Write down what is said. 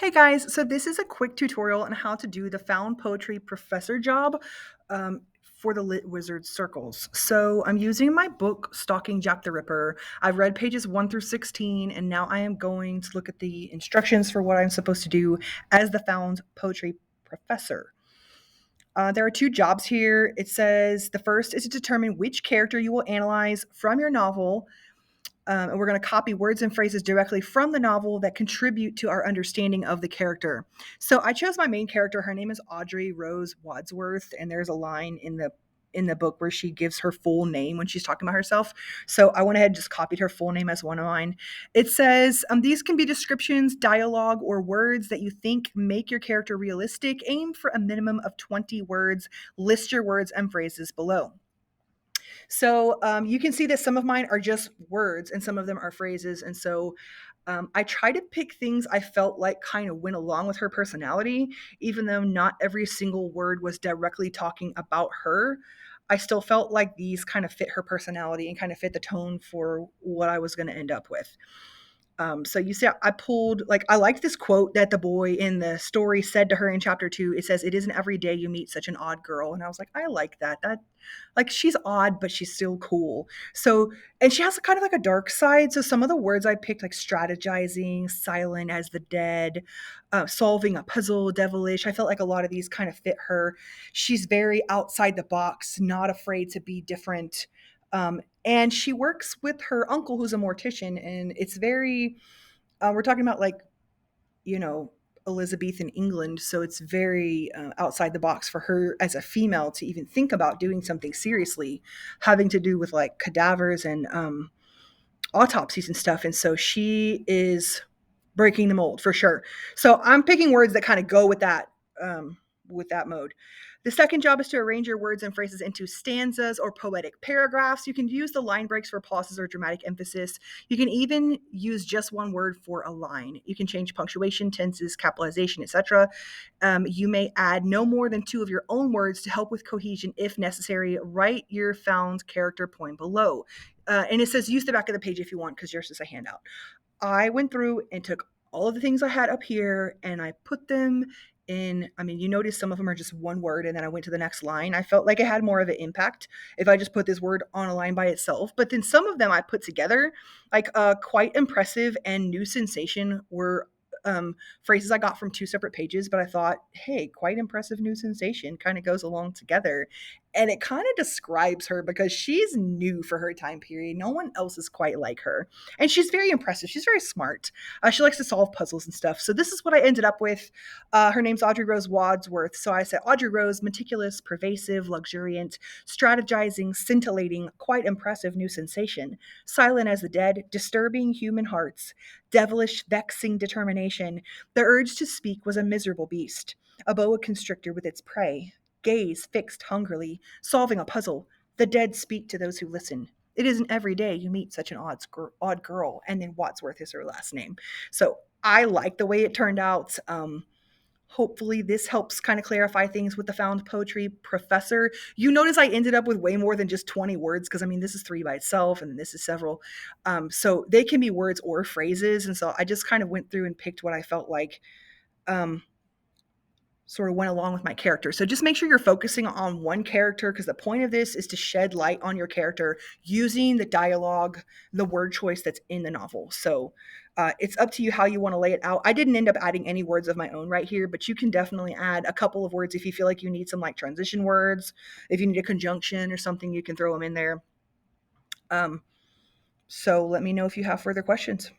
Hey guys, so this is a quick tutorial on how to do the found poetry professor job for the Lit Wizard circles. So I'm using my book, Stalking Jack the Ripper. I've read pages 1 through 16, and now I am going to look at the instructions for what I'm supposed to do as the found poetry professor. There are two jobs here. It says the first is to determine which character you will analyze from your novel, and we're going to copy words and phrases directly from the novel that contribute to our understanding of the character. So I chose my main character. Her name is Audrey Rose Wadsworth, and there's a line in the book where she gives her full name when she's talking about herself. So I went ahead and just copied her full name as one of mine. It says these can be descriptions, dialogue, or words that you think make your character realistic. Aim for a minimum of 20 words. List your words and phrases below. So you can see that some of mine are just words and some of them are phrases. And so I try to pick things I felt like kind of went along with her personality, even though not every single word was directly talking about her. I still felt like these kind of fit her personality and kind of fit the tone for what I was going to end up with. So you see, I pulled like I liked this quote that the boy in the story said to her in chapter 2. It says, "It isn't every day you meet such an odd girl," and I was like, I like that. That like she's odd, but she's still cool. So, and she has kind of like a dark side. So some of the words I picked, like strategizing, silent as the dead, solving a puzzle, devilish. I felt like a lot of these kind of fit her. She's very outside the box, not afraid to be different. And she works with her uncle, who's a mortician, and it's very. We're talking about like you know Elizabethan England, so it's very outside the box for her as a female to even think about doing something seriously, having to do with like cadavers and autopsies and stuff. And so she is breaking the mold for sure. So I'm picking words that kind of go with that mode. The second job is to arrange your words and phrases into stanzas or poetic paragraphs. You can use the line breaks for pauses or dramatic emphasis. You can even use just one word for a line. You can change punctuation, tenses, capitalization, etc. You may add no more than 2 of your own words to help with cohesion if necessary. Write your found character point below. And it says use the back of the page if you want because yours is a handout. I went through and took all of the things I had up here and I put them in. I mean, you notice some of them are just one word and then I went to the next line. I felt like it had more of an impact if I just put this word on a line by itself. But then some of them I put together, like quite impressive and new sensation were phrases I got from 2 separate pages. But I thought, hey, quite impressive new sensation kind of goes along together. And it kind of describes her because she's new for her time period. No one else is quite like her. And she's very impressive. She's very smart. She likes to solve puzzles and stuff. So this is what I ended up with. Her name's Audrey Rose Wadsworth. So I said Audrey Rose, meticulous, pervasive, luxuriant, strategizing, scintillating, quite impressive new sensation. Silent as the dead, disturbing human hearts. Devilish, vexing determination. The urge to speak was a miserable beast. A boa constrictor with its prey. Gaze fixed hungrily, solving a puzzle. The dead speak to those who listen. It isn't every day you meet such an odd girl, and then Wadsworth is her last name. So I like the way it turned out. Hopefully, this helps kind of clarify things with the found poetry professor. You notice I ended up with way more than just 20 words because I mean, this is 3 by itself, and this is several. So they can be words or phrases. And so I just kind of went through and picked what I felt like. Um, Sort of went along with my character. So just make sure you're focusing on one character because the point of this is to shed light on your character using the dialogue, the word choice that's in the novel. So it's up to you how you want to lay it out. I didn't end up adding any words of my own right here, but you can definitely add a couple of words if you feel like you need some like transition words. If you need a conjunction or something, you can throw them in there. So let me know if you have further questions.